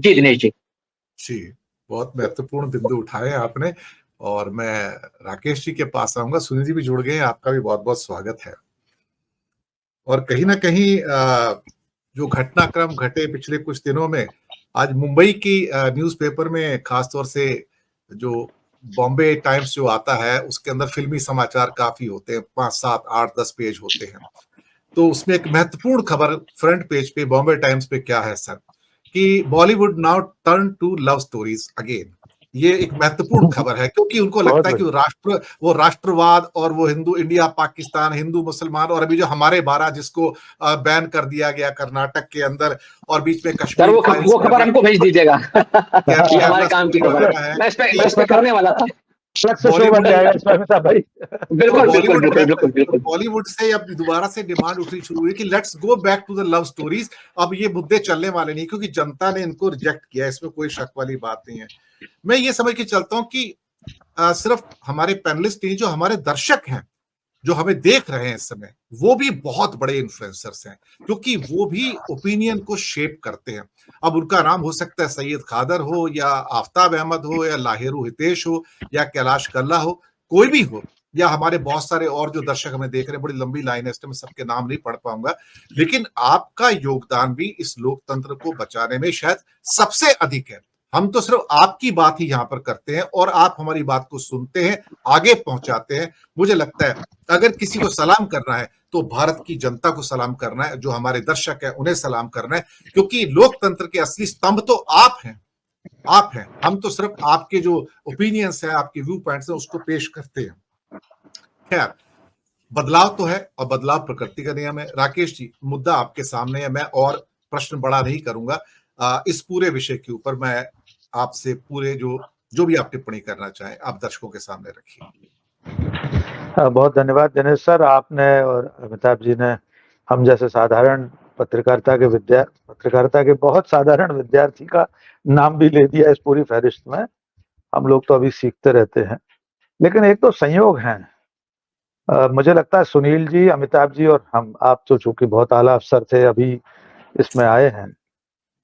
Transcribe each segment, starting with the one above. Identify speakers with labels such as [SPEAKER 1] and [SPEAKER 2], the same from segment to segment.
[SPEAKER 1] जी दिनेश जी।
[SPEAKER 2] जी, बहुत महत्वपूर्ण बिंदु उठाए आपने और मैं राकेश जी के पास आऊंगा। सुनील जी भी जुड़ गए हैं, आपका भी बहुत बहुत स्वागत है। और कहीं ना कहीं जो घटनाक्रम घटे पिछले कुछ दिनों में, आज मुंबई की न्यूज़पेपर में खासतौर से जो बॉम्बे टाइम्स जो आता है उसके अंदर फिल्मी समाचार काफी होते हैं, 5, 7, 8, 10 पेज होते हैं। तो उसमें एक महत्वपूर्ण खबर फ्रंट पेज पे बॉम्बे टाइम्स पे क्या है सर, कि Bollywood now turn to love stories again. ये एक महत्वपूर्ण खबर है क्योंकि उनको लगता है कि वो राष्ट्रवाद और वो हिंदू इंडिया पाकिस्तान, हिंदू मुसलमान, और अभी जो हमारे 12 जिसको बैन कर दिया गया कर्नाटक के अंदर, और बीच में
[SPEAKER 1] सर
[SPEAKER 2] कश्मीर
[SPEAKER 1] वो खबर हमको भेज दीजिएगा। ये हमारे
[SPEAKER 2] केरला
[SPEAKER 1] काम की
[SPEAKER 2] स्टोरी
[SPEAKER 1] खबर है,
[SPEAKER 2] वगैरह है
[SPEAKER 1] मैं इस पे करने वाला था।
[SPEAKER 3] शो बन जाएगा इसमें अमिताभ भाई।
[SPEAKER 2] तो
[SPEAKER 1] बिल्कुल बिल्कुल बिल्कुल बिल्कुल बिल्कुल।
[SPEAKER 2] बॉलीवुड से अब दोबारा से डिमांड उठनी शुरू हुई कि let's go back to the love stories. अब ये मुद्दे चलने वाले नहीं क्योंकि जनता ने इनको रिजेक्ट किया, इसमें कोई शक वाली बात नहीं है। मैं ये समझ के चलता हूं कि सिर्फ हमारे पैनलिस्ट नहीं, जो हमारे दर्शक हैं जो हमें देख रहे हैं इस समय, वो भी बहुत बड़े इन्फ्लुएंसर्स हैं क्योंकि वो भी ओपिनियन को शेप करते हैं। अब उनका नाम हो सकता है सैयद खादर हो या आफ्ताब अहमद हो या लाहिरू हितेश हो या कैलाश कल्ला हो, कोई भी हो, या हमारे बहुत सारे और जो दर्शक हमें देख रहे हैं, बड़ी लंबी लाइन है, इसमें मैं सबके नाम नहीं पढ़ पाऊंगा, लेकिन आपका योगदान भी इस लोकतंत्र को बचाने में शायद सबसे अधिक है। हम तो सिर्फ आपकी बात ही यहां पर करते हैं और आप हमारी बात को सुनते हैं, आगे पहुंचाते हैं। मुझे लगता है अगर किसी को सलाम करना है तो भारत की जनता को सलाम करना है, जो हमारे दर्शक हैं उन्हें सलाम करना है, क्योंकि लोकतंत्र के असली स्तंभ तो आप हैं, आप हैं। हम तो सिर्फ आपके जो ओपिनियंस हैं, आपके व्यू पॉइंट्स हैं, उसको पेश करते हैं। खैर, बदलाव तो है और बदलाव प्रकृति का नियम है। राकेश जी, मुद्दा आपके सामने है, मैं और प्रश्न बड़ा नहीं करूंगा। इस पूरे विषय के ऊपर मैं आपसे पूरे जो भी आप टिप्पणी करना चाहें, आप दर्शकों के सामने रखिए।
[SPEAKER 3] बहुत धन्यवाद दिनेश सर, आपने और अमिताभ जी ने हम जैसे साधारण पत्रकारिता के बहुत साधारण विद्यार्थी का नाम भी ले दिया इस पूरी फहरिस्त में। हम लोग तो अभी सीखते रहते हैं, लेकिन एक तो संयोग है। मुझे लगता है सुनील जी, अमिताभ जी और आप तो चूंकि बहुत आला अफसर थे, अभी इसमें आए हैं,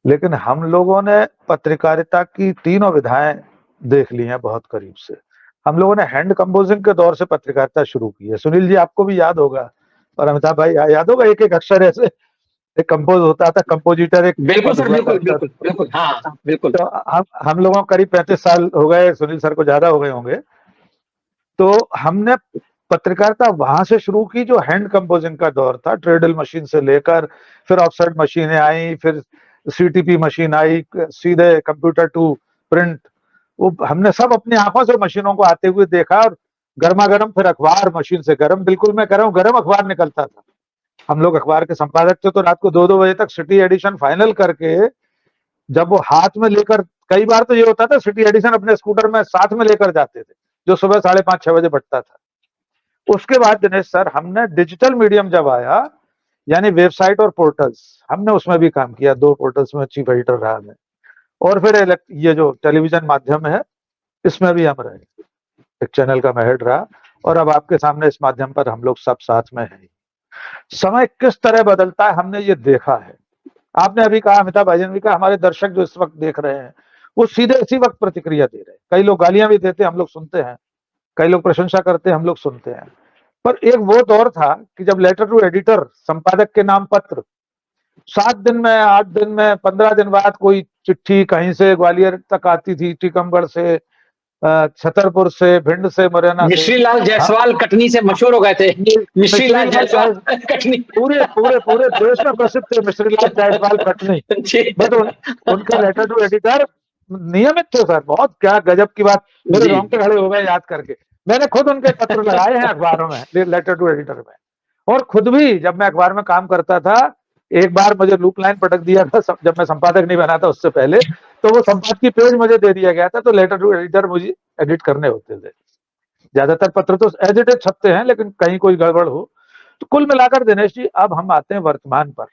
[SPEAKER 3] लेकिन हम लोगों ने पत्रकारिता की तीनों विधाएं देख ली हैं बहुत करीब से। हम लोगों ने हैंड कंपोजिंग के दौर से पत्रकारिता शुरू की है। सुनील जी, आपको भी याद होगा, और अमिताभ भाई याद होगा, एक एक अक्षर ऐसे एक कंपोज होता था, कंपोजिटर एक।
[SPEAKER 1] बिल्कुल सर, बिल्कुल बिल्कुल बिल्कुल, हाँ बिल्कुल।
[SPEAKER 3] तो हम लोगों को करीब 35 साल हो गए, सुनील सर को ज्यादा हो गए होंगे। तो हमने पत्रकारिता वहां से शुरू की जो हैंड कंपोजिंग का दौर था, ट्रेडल मशीन से लेकर फिर ऑफसेट मशीनें आई, फिर सीटीपी मशीन आई, सीधे कंप्यूटर टू प्रिंट। वो हमने सब अपनी आंखों से मशीनों को आते हुए देखा, और गर्मा गर्म फिर अखबार, मशीन से गर्म, बिल्कुल मैं कह रहा हूँ गर्म अखबार निकलता था। हम लोग अखबार के संपादक थे तो रात को 2-2 बजे तक सिटी एडिशन फाइनल करके, जब वो हाथ में लेकर, कई बार तो ये होता था सिटी एडिशन अपने स्कूटर में साथ में लेकर जाते थे, जो सुबह 5:30-6 बजे बटता था। उसके बाद दिनेश सर, हमने डिजिटल मीडियम जब आया, यानी वेबसाइट और पोर्टल्स, हमने उसमें भी काम किया। 2 पोर्टल्स में चीफ एडिटर रहा मैं, और फिर ये जो टेलीविजन माध्यम है इसमें भी हम रहे, एक चैनल का मैं हेड रहा, और अब आपके सामने इस माध्यम पर हम लोग सब साथ में हैं। समय किस तरह बदलता है हमने ये देखा है। आपने अभी कहा, अमिताभ भाई ने भी कहा, हमारे दर्शक जो इस वक्त देख रहे हैं वो सीधे इसी वक्त प्रतिक्रिया दे रहे हैं। कई लोग गालियां भी देते हैं, हम लोग सुनते हैं, कई लोग प्रशंसा करते हैं, हम लोग सुनते हैं। पर एक वो दौर था कि जब लेटर टू एडिटर, संपादक के नाम पत्र, 7 दिन में, 8 दिन में, 15 दिन बाद कोई चिट्ठी कहीं से ग्वालियर तक आती थी, टीकमगढ़ से, छतरपुर से, भिंड से, मुरैना से।
[SPEAKER 1] मिश्री लाल जायसवाल कटनी से मशहूर हो गए थे। मिश्री लाल जायसवाल कटनी,
[SPEAKER 3] पूरे पूरे पूरे देश में प्रसिद्ध थे मिश्री लाल जायसवाल कटनी। बट उनके लेटर टू एडिटर नियमित थे सर, बहुत क्या गजब की बात, मेरे रोंगटे खड़े हो गए याद करके। मैंने खुद उनके पत्र लगाए हैं अखबारों में, लेटर टू एडिटर में, और खुद भी जब मैं अखबार में काम करता था, एक बार मुझे लूप लाइन पटक दिया था जब मैं संपादक नहीं बना था उससे पहले, तो वो संपादकीय पेज मुझे दे दिया गया था, तो लेटर टू एडिटर मुझे एडिट करने होते थे। ज्यादातर पत्र तो एज इट इज छपते हैं, लेकिन कहीं कोई गड़बड़ हो। तो कुल मिलाकर दिनेश जी, अब हम आते हैं वर्तमान पर।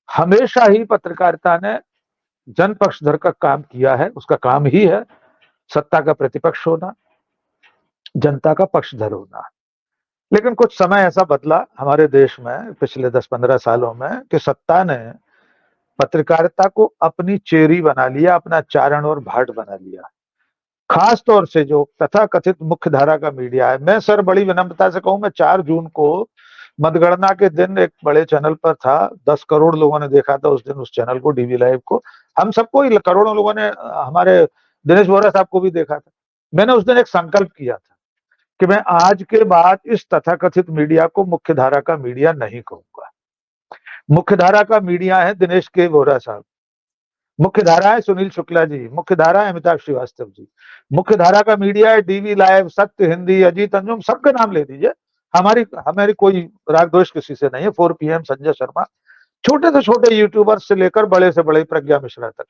[SPEAKER 3] हमेशा ही पत्रकारिता ने जन पक्षधर का काम किया है, उसका काम ही है सत्ता का प्रतिपक्ष होना, जनता का पक्षधर होना। लेकिन कुछ समय ऐसा बदला हमारे देश में पिछले 10-15 सालों में कि सत्ता ने पत्रकारिता को अपनी चेरी बना लिया, अपना चारण और भाट बना लिया। खास तौर से जो तथाकथित मुख्य धारा का मीडिया है, मैं सर बड़ी विनम्रता से कहूं, मैं 4 जून को मतगणना के दिन एक बड़े चैनल पर था, 10 करोड़ लोगों ने देखा था उस दिन उस चैनल को, डीवी लाइव को। हम सबको ही करोड़ों लोगों ने, हमारे दिनेश बोरा साहब को भी देखा था। मैंने उस दिन एक संकल्प किया था कि मैं आज के बाद इस तथाकथित मीडिया को मुख्य धारा का मीडिया नहीं कहूंगा। मुख्य धारा का मीडिया है दिनेश के बोरा साहब, मुख्य धारा है सुनील शुक्ला जी, मुख्य धारा है अमिताभ श्रीवास्तव जी, मुख्य धारा का मीडिया है डीवी लाइव, सत्य हिंदी, अजीत अंजुम, सबका नाम ले दीजिए। हमारी कोई राग द्वेष किसी से नहीं है। 4 PM, संजय शर्मा, छोटे से छोटे यूट्यूबर से लेकर बड़े से बड़े प्रज्ञा मिश्रा तक।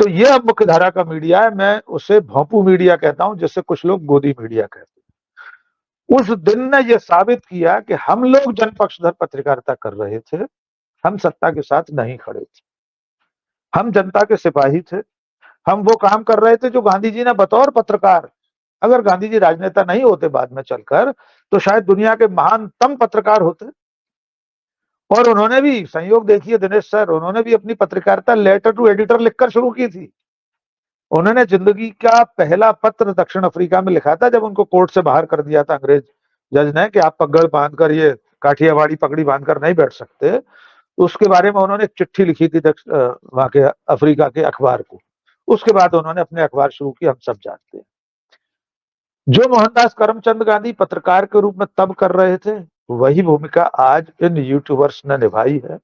[SPEAKER 3] तो ये अब मुख्य धारा का मीडिया है। मैं उसे भोंपू मीडिया कहता हूं, जिससे कुछ लोग गोदी मीडिया कहते हैं। उस दिन ने यह साबित किया कि हम लोग जनपक्षधर पत्रकारिता कर रहे थे, हम सत्ता के साथ नहीं खड़े थे, हम जनता के सिपाही थे। हम वो काम कर रहे थे जो गांधी जी ने बतौर पत्रकार, अगर गांधी जी राजनेता नहीं होते बाद में चलकर, तो शायद दुनिया के महानतम पत्रकार होते। और उन्होंने भी, संयोग देखिए दिनेश सर, उन्होंने भी अपनी पत्रकारिता लेटर टू एडिटर लिखकर शुरू की थी। उन्होंने जिंदगी का पहला पत्र दक्षिण अफ्रीका में लिखा था, जब उनको कोर्ट से बाहर कर दिया था अंग्रेज जज ने कि आप पगड़ बांधकर, ये काठियावाड़ी पगड़ी बांधकर नहीं बैठ सकते। उसके बारे में उन्होंने एक चिट्ठी लिखी थी वहां के अफ्रीका के अखबार को। उसके बाद उन्होंने अपने अखबार शुरू किए, हम सब जानते हैं। जो मोहनदास करमचंद गांधी पत्रकार के रूप में तब कर रहे थे, वही भूमिका आज इन यूट्यूबर्स ने निभाई है,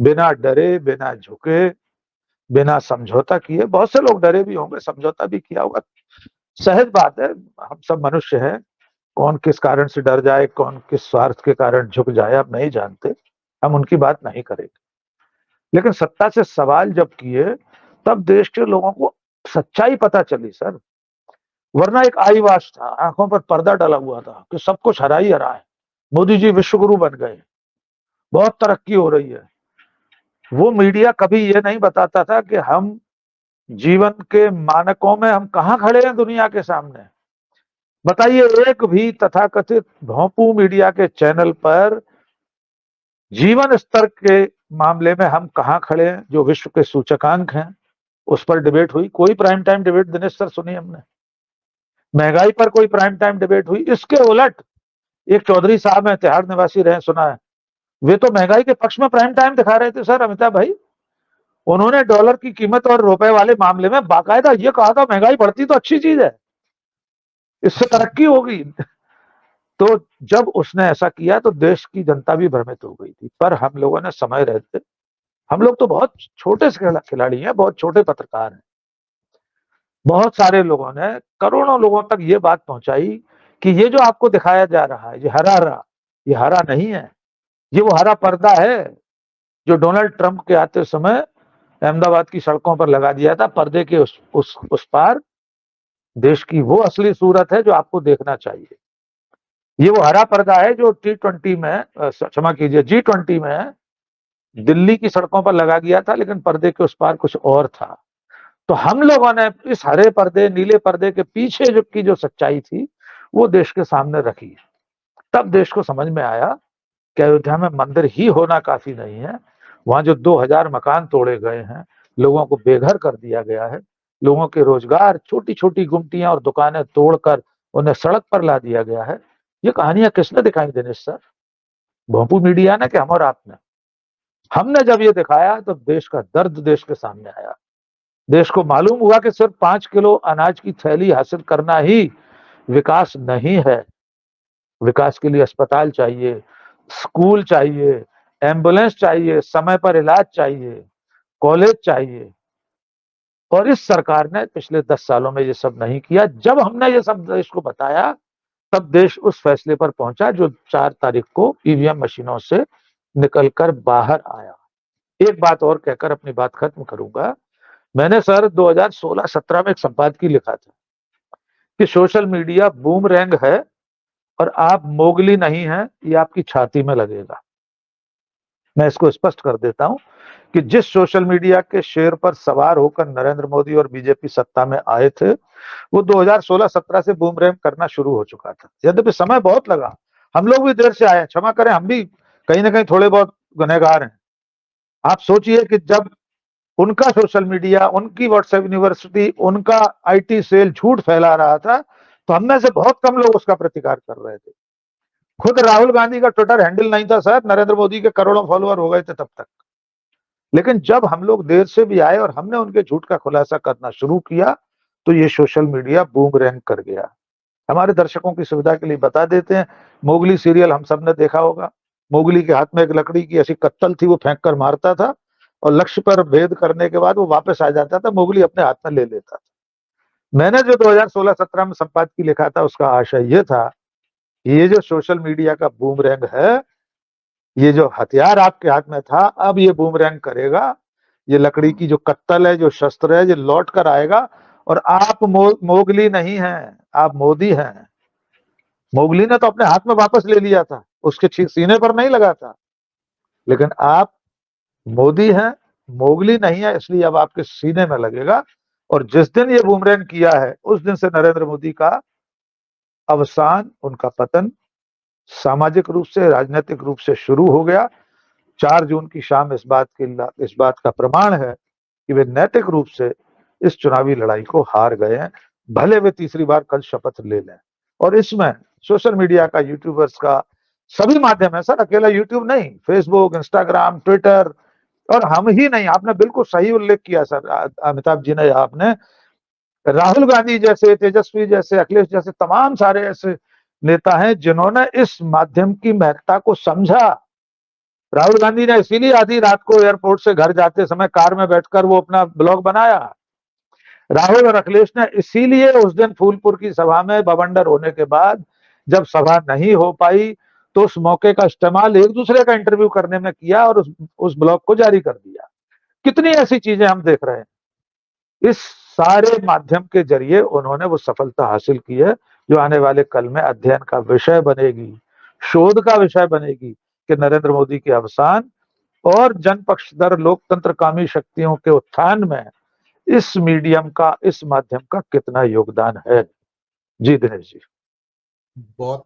[SPEAKER 3] बिना डरे, बिना झुके, बिना समझौता किए। बहुत से लोग डरे भी होंगे, समझौता भी किया होगा, सहज बात है, हम सब मनुष्य हैं। कौन किस कारण से डर जाए, कौन किस स्वार्थ के कारण झुक जाए, आप नहीं जानते, हम उनकी बात नहीं करेंगे। लेकिन सत्ता से सवाल जब किए, तब देश के लोगों को सच्चाई पता चली सर। वरना एक आई वाश था, आंखों पर पर्दा डाला हुआ था कि सब कुछ हरा ही हरा है, मोदी जी विश्वगुरु बन गए, बहुत तरक्की हो रही है। वो मीडिया कभी ये नहीं बताता था कि हम जीवन के मानकों में हम कहां खड़े हैं दुनिया के सामने। बताइए, एक भी तथाकथित भोंपू मीडिया के चैनल पर जीवन स्तर के मामले में हम कहां खड़े हैं, जो विश्व के सूचकांक हैं, उस पर डिबेट हुई? कोई prime time debate Dinesh sir सुनी हमने? महंगाई पर कोई प्राइम टाइम डिबेट हुई? इसके उलट एक चौधरी साहब है, तिहाड़ निवासी रहे, सुना है, वे तो महंगाई के पक्ष में प्राइम टाइम दिखा रहे थे सर, अमिताभ भाई। उन्होंने डॉलर की कीमत और रुपए वाले मामले में बाकायदा ये कहा था, महंगाई बढ़ती तो अच्छी चीज है, इससे तरक्की होगी। तो जब उसने ऐसा किया तो देश की जनता भी भ्रमित हो गई थी। पर हम लोगों ने समय रहते, हम लोग तो बहुत छोटे से खिलाड़ी हैं, बहुत छोटे पत्रकार हैं, बहुत सारे लोगों ने, करोड़ों लोगों तक ये बात पहुंचाई कि ये जो आपको दिखाया जा रहा है, ये हरा, ये हरा नहीं है, ये वो हरा पर्दा है जो डोनाल्ड ट्रंप के आते समय अहमदाबाद की सड़कों पर लगा दिया था। पर्दे के उस पार देश की वो असली सूरत है जो आपको देखना चाहिए। ये वो हरा पर्दा है जो T20 में, क्षमा कीजिए, G20 में दिल्ली की सड़कों पर लगा दिया था, लेकिन पर्दे के उस पार कुछ और था। तो हम लोगों ने इस हरे पर्दे, नीले पर्दे के पीछे जो सच्चाई थी, वो देश के सामने रखी। तब देश को समझ में आया कि अयोध्या में मंदिर ही होना काफी नहीं है, वहां जो 2000 मकान तोड़े गए हैं, लोगों को बेघर कर दिया गया है, लोगों के रोजगार, छोटी छोटी गुमटियां और दुकानें तोड़कर उन्हें सड़क पर ला दिया गया है। ये कहानियां किसने दिखाई दिनेश सर? भोंपू मीडिया ने कि हम और आपने? हमने जब ये दिखाया तो देश का दर्द देश के सामने आया। देश को मालूम हुआ कि सिर्फ 5 किलो अनाज की थैली हासिल करना ही विकास नहीं है। विकास के लिए अस्पताल चाहिए, स्कूल चाहिए, एम्बुलेंस चाहिए, समय पर इलाज चाहिए, कॉलेज चाहिए। और इस सरकार ने पिछले 10 सालों में ये सब नहीं किया। जब हमने ये सब देश को बताया, तब देश उस फैसले पर पहुंचा जो 4 तारीख को ईवीएम मशीनों से निकलकर बाहर आया। एक बात और कहकर अपनी बात खत्म करूंगा। मैंने सर 2016-17 में एक संपादकीय लिखा था कि सोशल मीडिया बूमरैंग है और आप मोगली नहीं हैं, ये आपकी छाती में लगेगा। मैं इसको स्पष्ट कर देता हूं कि जिस सोशल मीडिया के शेर पर सवार होकर नरेंद्र मोदी और बीजेपी सत्ता में आए थे, वो 2016-17 से बूमरैंग करना शुरू हो चुका था। यद्यपि समय बहुत लगा, हम लोग भी देर से आए, क्षमा करें, हम भी कहीं ना कहीं थोड़े बहुत गुनहगार हैं। आप सोचिए कि जब उनका सोशल मीडिया, उनकी व्हाट्सएप यूनिवर्सिटी, उनका आईटी सेल झूठ फैला रहा था, तो हम में से बहुत कम लोग उसका प्रतिकार कर रहे थे। खुद राहुल गांधी का ट्विटर हैंडल नहीं था सर, नरेंद्र मोदी के करोड़ों फॉलोअर हो गए थे तब तक। लेकिन जब हम लोग देर से भी आए और हमने उनके झूठ का खुलासा करना शुरू किया, तो ये सोशल मीडिया बूमरैंग कर गया। हमारे दर्शकों की सुविधा के लिए बता देते हैं, मोगली सीरियल हम सबने देखा होगा। मोगली के हाथ में एक लकड़ी की ऐसी कत्तल थी, वो फेंक कर मारता था और लक्ष्य पर भेद करने के बाद वो वापस आ जाता था, मोगली अपने हाथ में ले लेता था। मैंने जो 2016-17 में संपादकीय लिखा था, उसका आशय ये था, ये जो सोशल मीडिया का बूमरैंग है, ये जो हथियार आपके हाथ में था, अब ये बूमरैंग करेगा। ये लकड़ी की जो कत्तल है, जो शस्त्र है, ये लौट कर आएगा। और आप मोगली नहीं हैं, आप मोदी हैं। मोगली ने तो अपने हाथ में वापस ले लिया था, उसके सीने पर नहीं लगा था, लेकिन आप मोदी हैं, मोगली नहीं है, इसलिए अब आपके सीने में लगेगा। और जिस दिन ये बूमरैंग किया है, उस दिन से नरेंद्र मोदी का अवसान, उनका पतन सामाजिक रूप से, राजनीतिक रूप से शुरू हो गया। 4 जून की शाम इस बात का प्रमाण है कि वे नैतिक रूप से इस चुनावी लड़ाई को हार गए हैं, भले वे तीसरी बार कल शपथ ले लें। और इसमें सोशल मीडिया का, यूट्यूबर्स का, सभी माध्यम है सर, अकेला यूट्यूब नहीं, फेसबुक, इंस्टाग्राम, ट्विटर, और हम ही नहीं। आपने बिल्कुल सही उल्लेख किया सर, अमिताभ जी ने, आपने राहुल गांधी जैसे, तेजस्वी जैसे, अखिलेश जैसे तमाम सारे ऐसे नेता हैं जिन्होंने इस माध्यम की महत्ता को समझा। राहुल गांधी ने इसीलिए आधी रात को एयरपोर्ट से घर जाते समय कार में बैठकर वो अपना ब्लॉग बनाया। राहुल और अखिलेश ने इसीलिए उस दिन फूलपुर की सभा में बवंडर होने के बाद, जब सभा नहीं हो पाई, तो उस मौके का इस्तेमाल एक दूसरे का इंटरव्यू करने में किया और उस ब्लॉग को जारी कर दिया। कितनी ऐसी चीजें हम देख रहे हैं। इस सारे माध्यम के जरिए उन्होंने वो सफलता हासिल की है, जो आने वाले कल में अध्ययन का विषय बनेगी, शोध का विषय बनेगी, कि नरेंद्र मोदी के अवसान और जनपक्षधर लोकतंत्रकामी शक्तियों के उत्थान में इस मीडियम का, इस माध्यम का कितना योगदान है। जी दिनेश जी।
[SPEAKER 2] बहुत